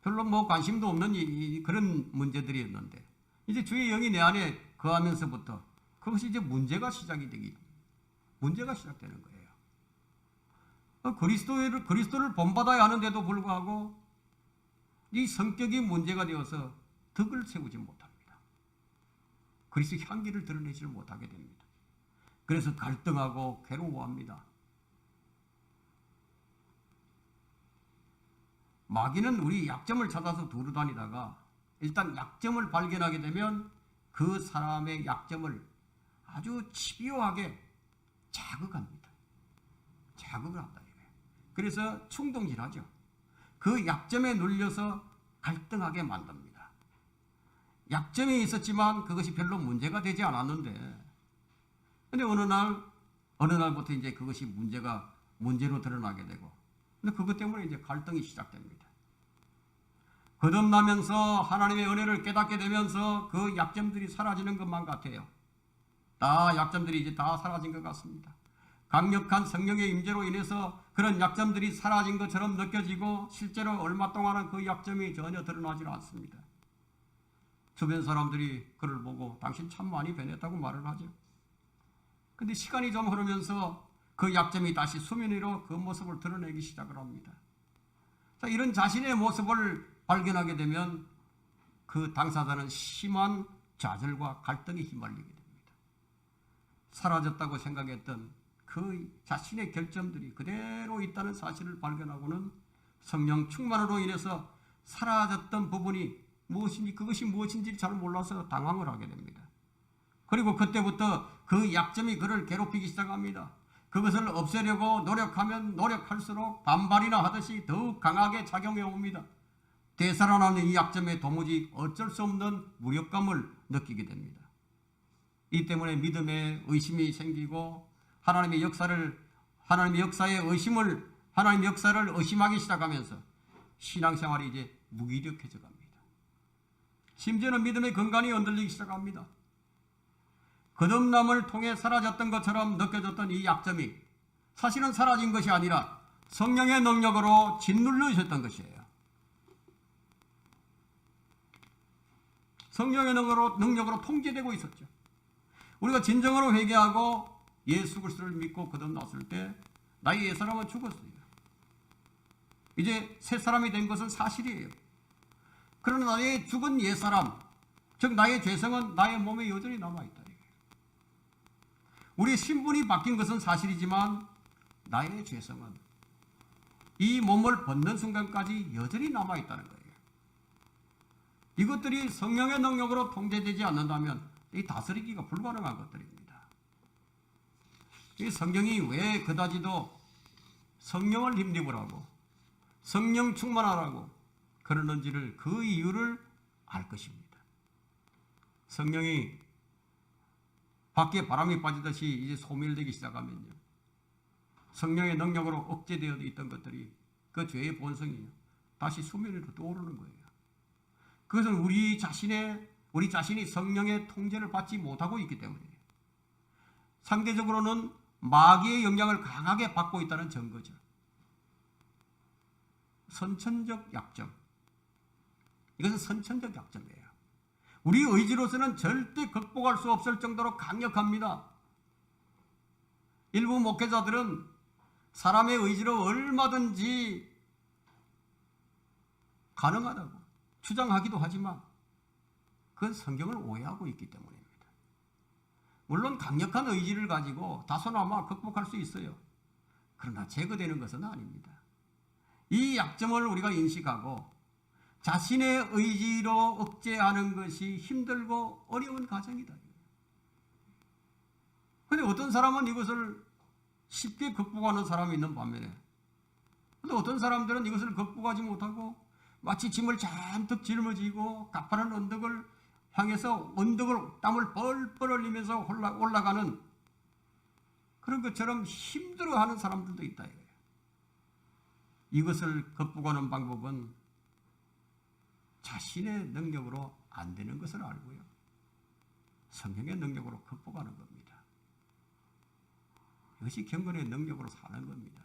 별로 관심도 없는 그런 문제들이었는데, 이제 주의 영이 내 안에 거하면서부터 그것이 이제 문제가 시작되는 거예요. 그리스도를 본받아야 하는데도 불구하고 이 성격이 문제가 되어서 덕을 세우지 못합니다. 그리스도 향기를 드러내지 못하게 됩니다. 그래서 갈등하고 괴로워합니다. 마귀는 우리 약점을 찾아서 두루 다니다가 일단 약점을 발견하게 되면 그 사람의 약점을 아주 집요하게 자극합니다. 자극을 한다 이거예요. 그래서 충동질하죠. 그 약점에 눌려서 갈등하게 만듭니다. 약점이 있었지만 그것이 별로 문제가 되지 않았는데, 근데 어느 날부터 이제 그것이 문제로 드러나게 되고, 근데 그것 때문에 이제 갈등이 시작됩니다. 거듭나면서 하나님의 은혜를 깨닫게 되면서 그 약점들이 사라지는 것만 같아요. 약점들이 이제 다 사라진 것 같습니다. 강력한 성령의 임재로 인해서 그런 약점들이 사라진 것처럼 느껴지고, 실제로 얼마 동안은 그 약점이 전혀 드러나지 않습니다. 주변 사람들이 그를 보고 당신 참 많이 변했다고 말을 하죠. 근데 시간이 좀 흐르면서 그 약점이 다시 수면 위로 그 모습을 드러내기 시작을 합니다. 자, 이런 자신의 모습을 발견하게 되면 그 당사자는 심한 좌절과 갈등에 휘말리게 됩니다. 사라졌다고 생각했던 그 자신의 결점들이 그대로 있다는 사실을 발견하고는 성령 충만으로 인해서 사라졌던 부분이 무엇인지, 그것이 무엇인지 잘 몰라서 당황을 하게 됩니다. 그리고 그때부터 그 약점이 그를 괴롭히기 시작합니다. 그것을 없애려고 노력하면 노력할수록 반발이나 하듯이 더욱 강하게 작용해 옵니다. 되살아나는 이 약점에 도무지 어쩔 수 없는 무력감을 느끼게 됩니다. 이 때문에 믿음에 의심이 생기고 하나님의 역사를 의심하기 시작하면서 신앙생활이 이제 무기력해져 갑니다. 심지어는 믿음의 근간이 흔들리기 시작합니다. 거듭남을 통해 사라졌던 것처럼 느껴졌던 이 약점이 사실은 사라진 것이 아니라 성령의 능력으로 짓눌려 있었던 것이에요. 성령의 능력으로 통제되고 있었죠. 우리가 진정으로 회개하고 예수 그리스도를 믿고 거듭났을 때 나의 옛사람은 죽었어요. 이제 새 사람이 된 것은 사실이에요. 그러나 나의 죽은 옛사람, 즉 나의 죄성은 나의 몸에 여전히 남아있다. 우리 신분이 바뀐 것은 사실이지만 나의 죄성은 이 몸을 벗는 순간까지 여전히 남아있다는 거예요. 이것들이 성령의 능력으로 통제되지 않는다면 이 다스리기가 불가능한 것들입니다. 이 성경이 왜 그다지도 성령을 힘입으라고 성령 충만하라고 그러는지를, 그 이유를 알 것입니다. 성령이 밖에 바람이 빠지듯이 이제 소멸되기 시작하면요, 성령의 능력으로 억제되어 있던 것들이 그 죄의 본성이에요. 다시 수면 위로 떠오르는 거예요. 그것은 우리 자신이 성령의 통제를 받지 못하고 있기 때문이에요. 상대적으로는 마귀의 영향을 강하게 받고 있다는 증거죠. 선천적 약점. 이것은 선천적 약점이에요. 우리 의지로서는 절대 극복할 수 없을 정도로 강력합니다. 일부 목회자들은 사람의 의지로 얼마든지 가능하다고 주장하기도 하지만 그건 성경을 오해하고 있기 때문입니다. 물론 강력한 의지를 가지고 다소나마 극복할 수 있어요. 그러나 제거되는 것은 아닙니다. 이 약점을 우리가 인식하고 자신의 의지로 억제하는 것이 힘들고 어려운 과정이다. 그런데 어떤 사람은 이것을 쉽게 극복하는 사람이 있는 반면에, 근데 어떤 사람들은 이것을 극복하지 못하고 마치 짐을 잔뜩 짊어지고 가파른 언덕을 향해서 땀을 뻘뻘 흘리면서 올라가는 그런 것처럼 힘들어하는 사람들도 있다. 이것을 극복하는 방법은 자신의 능력으로 안 되는 것을 알고요, 성령의 능력으로 극복하는 겁니다. 이것이 경건의 능력으로 사는 겁니다.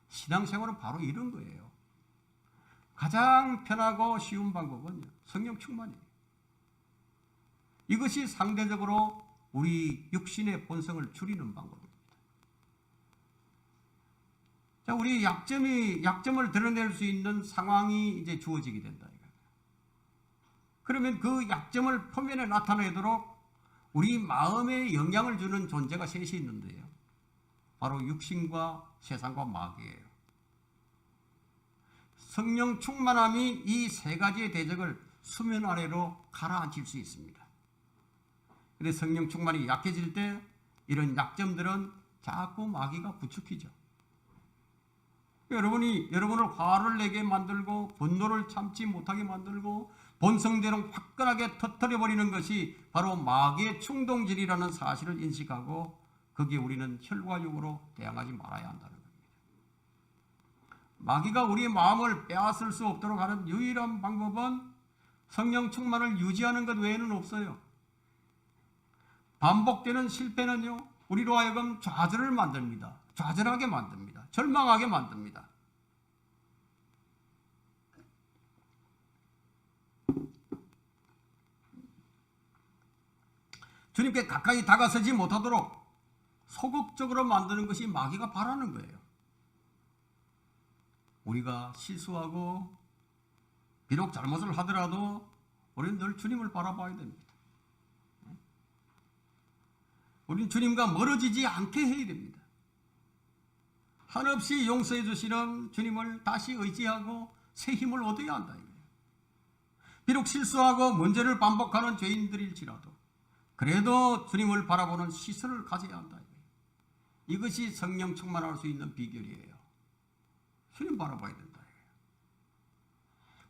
신앙생활은 바로 이런 거예요. 가장 편하고 쉬운 방법은 성령 충만이에요. 이것이 상대적으로 우리 육신의 본성을 줄이는 방법입니다. 자, 우리 약점을 드러낼 수 있는 상황이 이제 주어지게 된다. 그러면 그 약점을 표면에 나타내도록 우리 마음에 영향을 주는 존재가 셋이 있는데요, 바로 육신과 세상과 마귀예요. 성령 충만함이 이 세 가지의 대적을 수면 아래로 가라앉힐 수 있습니다. 근데 성령 충만이 약해질 때 이런 약점들은 자꾸 마귀가 부추기죠. 여러분을 화를 내게 만들고 분노를 참지 못하게 만들고 본성대로 화끈하게 터뜨려버리는 것이 바로 마귀의 충동질이라는 사실을 인식하고 거기에 우리는 혈과 육으로 대항하지 말아야 한다는 겁니다. 마귀가 우리의 마음을 빼앗을 수 없도록 하는 유일한 방법은 성령 충만을 유지하는 것 외에는 없어요. 반복되는 실패는요, 우리로 하여금 좌절을 만듭니다. 좌절하게 만듭니다. 절망하게 만듭니다. 주님께 가까이 다가서지 못하도록 소극적으로 만드는 것이 마귀가 바라는 거예요. 우리가 실수하고 비록 잘못을 하더라도 우리는 늘 주님을 바라봐야 됩니다. 우리는 주님과 멀어지지 않게 해야 됩니다. 한없이 용서해 주시는 주님을 다시 의지하고 새 힘을 얻어야 한다. 비록 실수하고 문제를 반복하는 죄인들일지라도 그래도 주님을 바라보는 시선을 가져야 한다. 이것이 성령 충만할 수 있는 비결이에요. 주님 바라봐야 된다.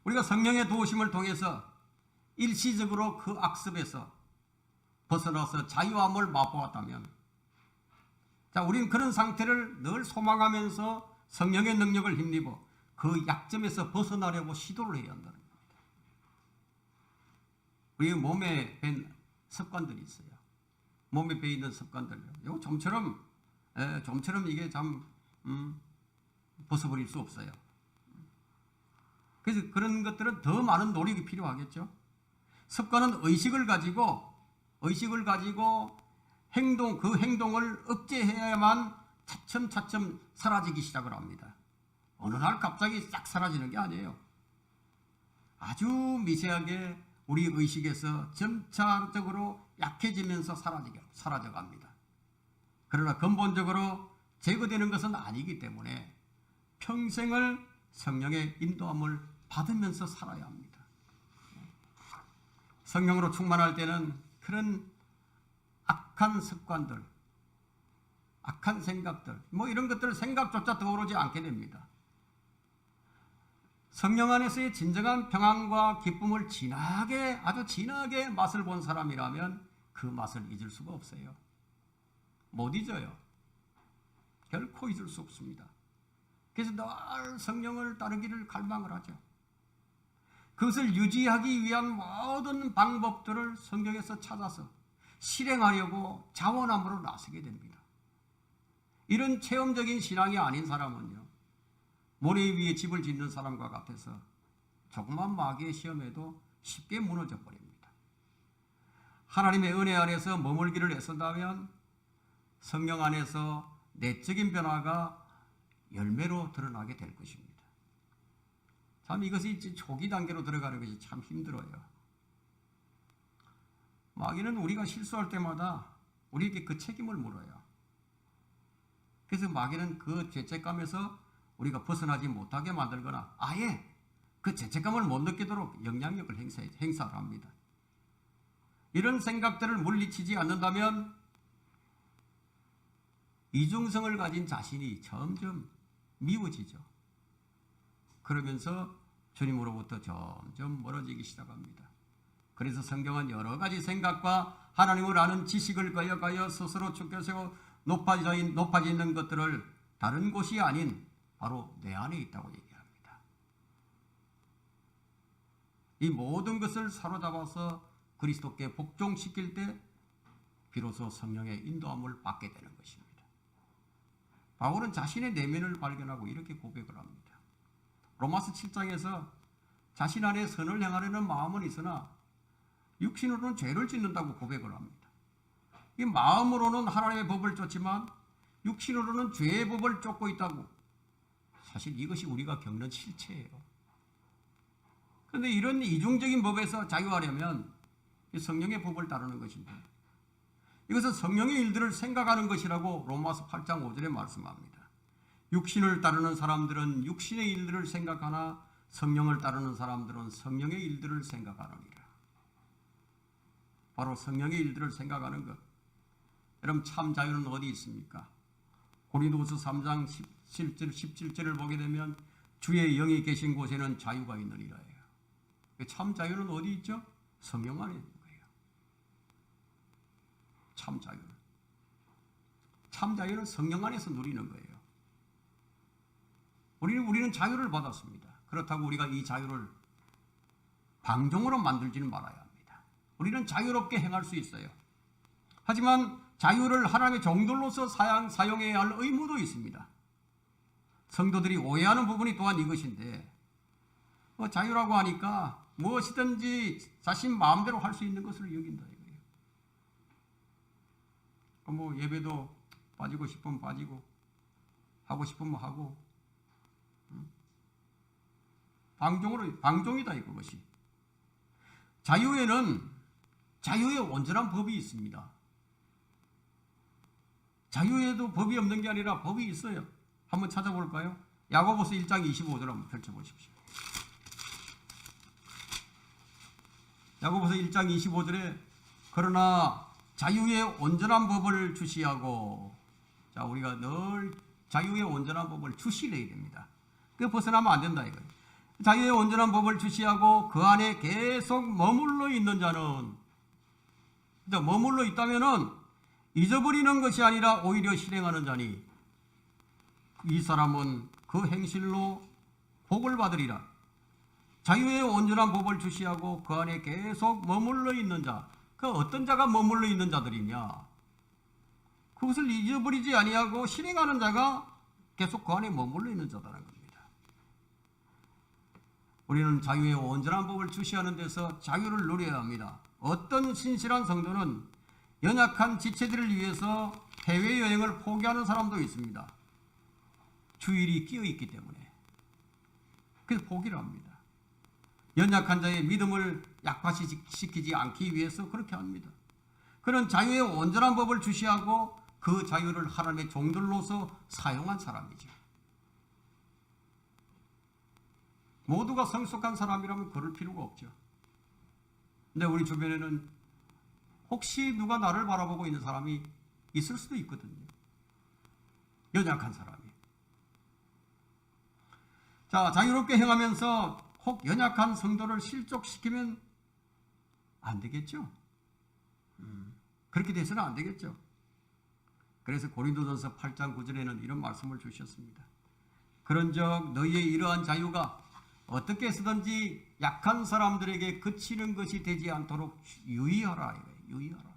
우리가 성령의 도우심을 통해서 일시적으로 그 악습에서 벗어나서 자유함을 맛보았다면, 자, 우리는 그런 상태를 늘 소망하면서 성령의 능력을 힘입어 그 약점에서 벗어나려고 시도를 해야 한다는 겁니다. 우리 몸에 밴 습관들이 있어요. 몸에 배 있는 습관들. 이거 좀처럼 이게 참 벗어버릴 수 없어요. 그래서 그런 것들은 더 많은 노력이 필요하겠죠. 습관은 의식을 가지고 그 행동을 억제해야만 차츰 사라지기 시작을 합니다. 어느 날 갑자기 싹 사라지는 게 아니에요. 아주 미세하게 우리 의식에서 점차적으로 약해지면서 사라져갑니다. 그러나 근본적으로 제거되는 것은 아니기 때문에 평생을 성령의 인도함을 받으면서 살아야 합니다. 성령으로 충만할 때는 그런 악한 습관들, 악한 생각들, 이런 것들 생각조차 떠오르지 않게 됩니다. 성령 안에서의 진정한 평안과 기쁨을 아주 진하게 맛을 본 사람이라면 그 맛을 잊을 수가 없어요. 못 잊어요. 결코 잊을 수 없습니다. 그래서 늘 성령을 따르기를 갈망을 하죠. 그것을 유지하기 위한 모든 방법들을 성경에서 찾아서 실행하려고 자원함으로 나서게 됩니다. 이런 체험적인 신앙이 아닌 사람은요, 모래 위에 집을 짓는 사람과 같아서 조그만 마귀의 시험에도 쉽게 무너져 버립니다. 하나님의 은혜 안에서 머물기를 애쓴다면 성령 안에서 내적인 변화가 열매로 드러나게 될 것입니다. 참 이것이 초기 단계로 들어가는 것이 참 힘들어요. 마귀는 우리가 실수할 때마다 우리에게 그 책임을 물어요. 그래서 마귀는 그 죄책감에서 우리가 벗어나지 못하게 만들거나 아예 그 죄책감을 못 느끼도록 영향력을 행사를 합니다. 이런 생각들을 물리치지 않는다면 이중성을 가진 자신이 점점 미워지죠. 그러면서 주님으로부터 점점 멀어지기 시작합니다. 그래서 성경은 여러 가지 생각과 하나님을 아는 지식을 거역하여 스스로 축켜세워 높아지는 것들을 다른 곳이 아닌 바로 내 안에 있다고 얘기합니다. 이 모든 것을 사로잡아서 그리스도께 복종시킬 때 비로소 성령의 인도함을 받게 되는 것입니다. 바울은 자신의 내면을 발견하고 이렇게 고백을 합니다. 로마서 7장에서 자신 안에 선을 행하려는 마음은 있으나 육신으로는 죄를 짓는다고 고백을 합니다. 이 마음으로는 하나님의 법을 쫓지만 육신으로는 죄의 법을 쫓고 있다고. 사실 이것이 우리가 겪는 실체예요. 그런데 이런 이중적인 법에서 자유하려면 성령의 법을 따르는 것입니다. 이것은 성령의 일들을 생각하는 것이라고 로마서 8장 5절에 말씀합니다. 육신을 따르는 사람들은 육신의 일들을 생각하나 성령을 따르는 사람들은 성령의 일들을 생각하느니라. 바로 성령의 일들을 생각하는 것. 여러분 참 자유는 어디 있습니까? 고린도후서 3장 17절을 보게 되면 주의 영이 계신 곳에는 자유가 있느니라 해요. 참 자유는 어디 있죠? 성령 안에 있는 거예요. 참 자유는. 참 자유는 성령 안에서 누리는 거예요. 우리는 자유를 받았습니다. 그렇다고 우리가 이 자유를 방종으로 만들지는 말아야 합니다. 우리는 자유롭게 행할 수 있어요. 하지만 자유를 하나님의 종들로서 사용해야 할 의무도 있습니다. 성도들이 오해하는 부분이 또한 이것인데, 자유라고 하니까 무엇이든지 자신 마음대로 할 수 있는 것을 여긴다 이거예요. 예배도 빠지고 싶으면 빠지고 하고 싶으면 하고, 방종이다 이것이. 자유의 온전한 법이 있습니다. 자유에도 법이 없는 게 아니라 법이 있어요. 한번 찾아볼까요? 야고보서 1장 25절 한번 펼쳐보십시오. 야고보서 1장 25절에 그러나 자유의 온전한 법을 주시하고, 자 우리가 늘 자유의 온전한 법을 주시해야 됩니다. 그 벗어나면 안 된다 이거예요. 자유의 온전한 법을 주시하고 그 안에 계속 머물러 있는 자는, 머물러 있다면은 잊어버리는 것이 아니라 오히려 실행하는 자니 이 사람은 그 행실로 복을 받으리라. 자유의 온전한 법을 주시하고 그 안에 계속 머물러 있는 자, 그 어떤 자가 머물러 있는 자들이냐? 그것을 잊어버리지 아니하고 실행하는 자가 계속 그 안에 머물러 있는 자라는 겁니다. 우리는 자유의 온전한 법을 주시하는 데서 자유를 누려야 합니다. 어떤 신실한 성도는 연약한 지체들을 위해서 해외여행을 포기하는 사람도 있습니다. 주일이 끼어있기 때문에. 그래서 포기를 합니다. 연약한 자의 믿음을 약화시키지 않기 위해서 그렇게 합니다. 그런 자유의 온전한 법을 주시하고 그 자유를 하나님의 종들로서 사용한 사람이죠. 모두가 성숙한 사람이라면 그럴 필요가 없죠. 근데 우리 주변에는 혹시 누가 나를 바라보고 있는 사람이 있을 수도 있거든요. 연약한 사람이. 자, 자유롭게 행하면서 혹 연약한 성도를 실족시키면 안 되겠죠. 그렇게 돼서는 안 되겠죠. 그래서 고린도전서 8장 9절에는 이런 말씀을 주셨습니다. 그런즉 너희의 이러한 자유가 어떻게 해서든지 약한 사람들에게 그치는 것이 되지 않도록 유의하라. 유의하라.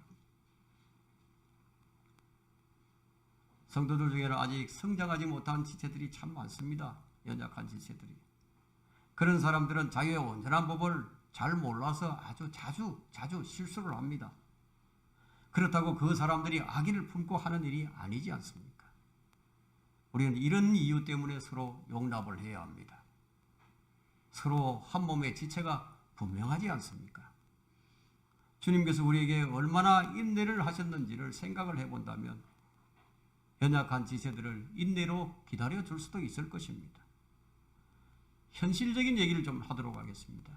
성도들 중에는 아직 성장하지 못한 지체들이 참 많습니다. 연약한 지체들이. 그런 사람들은 자유의 온전한 법을 잘 몰라서 아주 자주 실수를 합니다. 그렇다고 그 사람들이 악의를 품고 하는 일이 아니지 않습니까? 우리는 이런 이유 때문에 서로 용납을 해야 합니다. 서로 한 몸의 지체가 분명하지 않습니까? 주님께서 우리에게 얼마나 인내를 하셨는지를 생각을 해본다면 연약한 지체들을 인내로 기다려줄 수도 있을 것입니다. 현실적인 얘기를 좀 하도록 하겠습니다.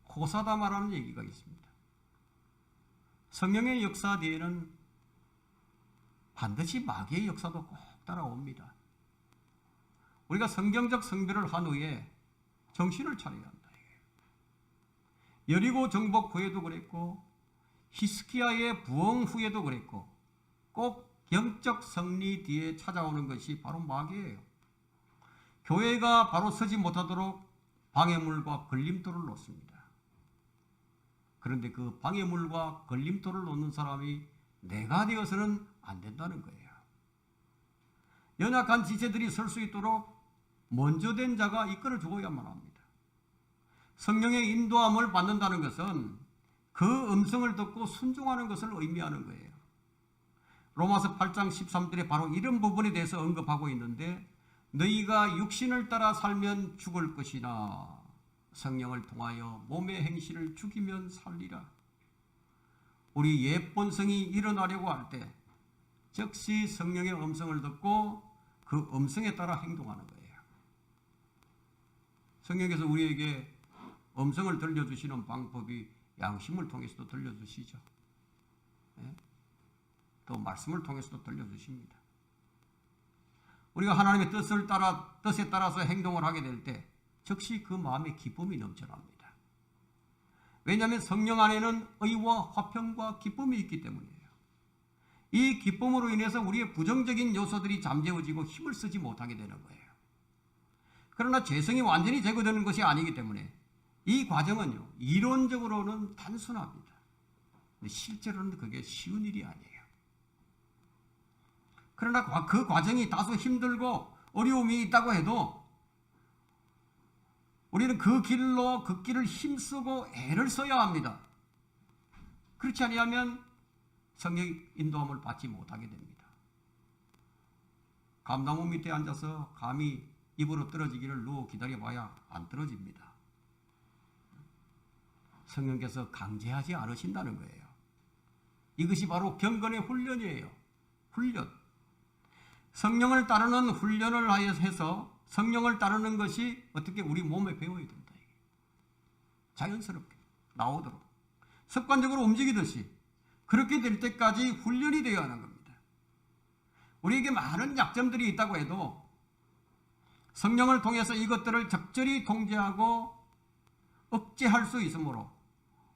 호사다마라는 얘기가 있습니다. 성령의 역사 뒤에는 반드시 마귀의 역사도 꼭 따라옵니다. 우리가 성경적 성별을 한 후에 정신을 차려야 한다. 여리고 정복 후에도 그랬고 히스기야의 부흥 후에도 그랬고 꼭 영적 승리 뒤에 찾아오는 것이 바로 마귀예요. 교회가 바로 서지 못하도록 방해물과 걸림돌을 놓습니다. 그런데 그 방해물과 걸림돌을 놓는 사람이 내가 되어서는 안 된다는 거예요. 연약한 지체들이 설 수 있도록 먼저 된 자가 이끌어 주어야만 합니다. 성령의 인도함을 받는다는 것은 그 음성을 듣고 순종하는 것을 의미하는 거예요. 로마서 8장 13절에 바로 이런 부분에 대해서 언급하고 있는데 너희가 육신을 따라 살면 죽을 것이나 성령을 통하여 몸의 행실을 죽이면 살리라. 우리 옛 본성이 일어나려고 할 때 즉시 성령의 음성을 듣고 그 음성에 따라 행동하는 거예요. 성령께서 우리에게 음성을 들려주시는 방법이 양심을 통해서도 들려주시죠. 또 말씀을 통해서도 들려주십니다. 우리가 하나님의 뜻에 따라서 행동을 하게 될 때 즉시 그 마음에 기쁨이 넘쳐납니다. 왜냐하면 성령 안에는 의와 화평과 기쁨이 있기 때문이에요. 이 기쁨으로 인해서 우리의 부정적인 요소들이 잠재워지고 힘을 쓰지 못하게 되는 거예요. 그러나 죄성이 완전히 제거되는 것이 아니기 때문에 이 과정은요, 이론적으로는 단순합니다. 근데 실제로는 그게 쉬운 일이 아니에요. 그러나 그 과정이 다소 힘들고 어려움이 있다고 해도 우리는 그 길을 힘쓰고 애를 써야 합니다. 그렇지 아니하면 성령의 인도함을 받지 못하게 됩니다. 감나무 밑에 앉아서 감이 입으로 떨어지기를 누워 기다려봐야 안 떨어집니다. 성령께서 강제하지 않으신다는 거예요. 이것이 바로 경건의 훈련이에요. 훈련. 성령을 따르는 훈련을 해서 성령을 따르는 것이 어떻게 우리 몸에 배워야 된다. 자연스럽게 나오도록 습관적으로 움직이듯이 그렇게 될 때까지 훈련이 되어야 하는 겁니다. 우리에게 많은 약점들이 있다고 해도 성령을 통해서 이것들을 적절히 통제하고 억제할 수 있으므로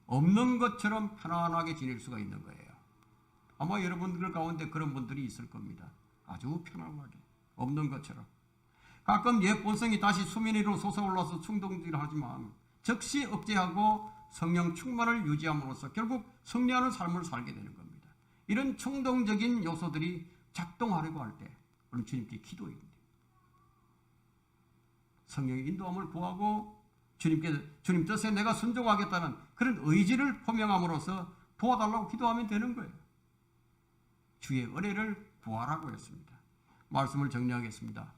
없는 것처럼 편안하게 지낼 수가 있는 거예요. 아마 여러분들 가운데 그런 분들이 있을 겁니다. 아주 편안하게 없는 것처럼. 가끔 옛 본성이 다시 수면 위로 솟아올라서 충동질을 하지만 즉시 억제하고 성령 충만을 유지함으로써 결국 승리하는 삶을 살게 되는 겁니다. 이런 충동적인 요소들이 작동하려고 할 때 우리 주님께 기도해야 돼요. 성령의 인도함을 구하고 주님 뜻에 내가 순종하겠다는 그런 의지를 표명함으로써 도와달라고 기도하면 되는 거예요. 주의 은혜를 구하라고 했습니다. 말씀을 정리하겠습니다.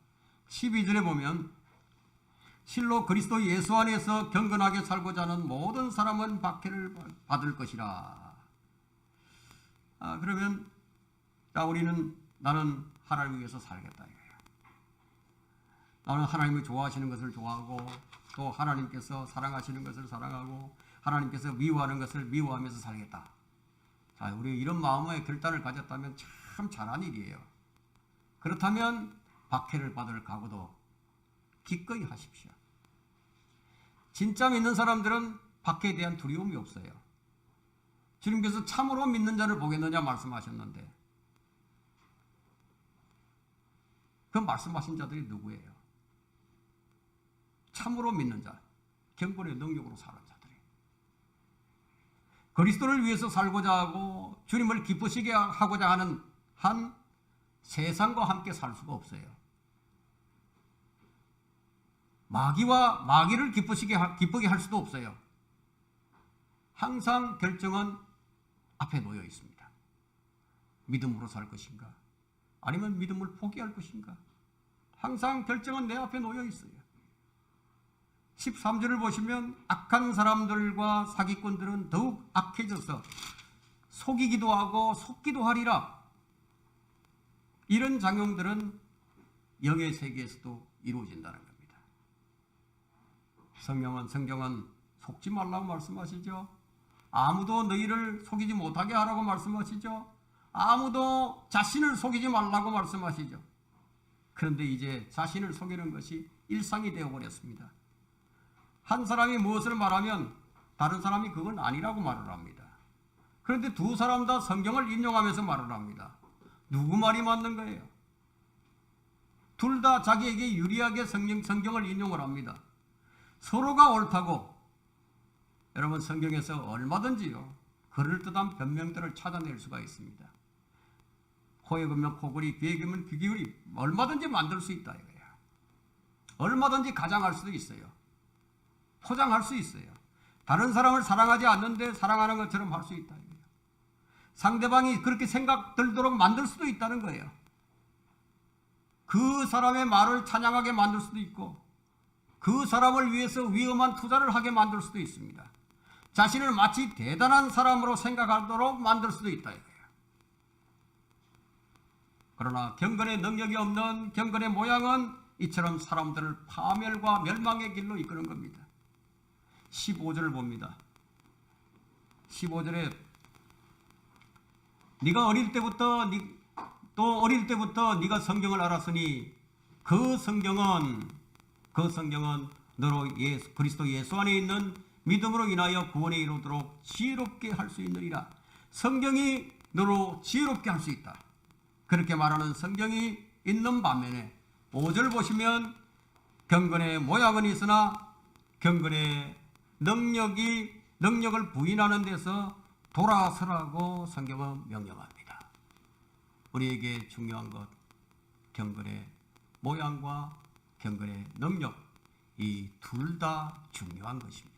12절에 보면 실로 그리스도 예수 안에서 경건하게 살고자 하는 모든 사람은 박해를 받을 것이라. 그러면 나는 하나님을 위해서 살겠다 이거예요. 나는 하나님을 좋아하시는 것을 좋아하고 또 하나님께서 사랑하시는 것을 사랑하고 하나님께서 미워하는 것을 미워하면서 살겠다. 자, 우리 이런 마음의 결단을 가졌다면 참 잘한 일이에요. 그렇다면 박해를 받을 각오도 기꺼이 하십시오. 진짜 믿는 사람들은 박해에 대한 두려움이 없어요. 주님께서 참으로 믿는 자를 보겠느냐 말씀하셨는데 그 말씀하신 자들이 누구예요? 참으로 믿는 자, 경건의 능력으로 사는 자들이 그리스도를 위해서 살고자 하고 주님을 기쁘시게 하고자 하는 한 세상과 함께 살 수가 없어요. 마귀를 기쁘게 할 수도 없어요. 항상 결정은 앞에 놓여 있습니다. 믿음으로 살 것인가? 아니면 믿음을 포기할 것인가? 항상 결정은 내 앞에 놓여 있어요. 13절을 보시면 악한 사람들과 사기꾼들은 더욱 악해져서 속이기도 하고 속기도 하리라. 이런 작용들은 영의 세계에서도 이루어진다는 겁니다. 성경은 속지 말라고 말씀하시죠. 아무도 너희를 속이지 못하게 하라고 말씀하시죠. 아무도 자신을 속이지 말라고 말씀하시죠. 그런데 이제 자신을 속이는 것이 일상이 되어버렸습니다. 한 사람이 무엇을 말하면 다른 사람이 그건 아니라고 말을 합니다. 그런데 두 사람 다 성경을 인용하면서 말을 합니다. 누구 말이 맞는 거예요? 둘 다 자기에게 유리하게 성경을 인용을 합니다. 서로가 옳다고 여러분 성경에서 얼마든지요 그럴듯한 변명들을 찾아낼 수가 있습니다. 코에 걸면 코걸이, 귀에 걸면 귀기울이 얼마든지 만들 수 있다 이거예요. 얼마든지 가장할 수도 있어요. 포장할 수 있어요. 다른 사람을 사랑하지 않는데 사랑하는 것처럼 할 수 있다 이거예요. 상대방이 그렇게 생각 들도록 만들 수도 있다는 거예요. 그 사람의 말을 찬양하게 만들 수도 있고 그 사람을 위해서 위험한 투자를 하게 만들 수도 있습니다. 자신을 마치 대단한 사람으로 생각하도록 만들 수도 있다 이거예요. 그러나 경건의 능력이 없는 경건의 모양은 이처럼 사람들을 파멸과 멸망의 길로 이끄는 겁니다. 15절을 봅니다. 15절에 네가 어릴 때부터 네가 성경을 알았으니 그 성경은 너로 그리스도 예수 안에 있는 믿음으로 인하여 구원에 이르도록 지혜롭게 할 수 있느니라. 성경이 너로 지혜롭게 할 수 있다. 그렇게 말하는 성경이 있는 반면에 5절 보시면 경건의 모양은 있으나 경건의 능력을 부인하는 데서 돌아서라고 성경은 명령합니다. 우리에게 중요한 것, 경건의 모양과 경건의 능력, 이 둘 다 중요한 것입니다.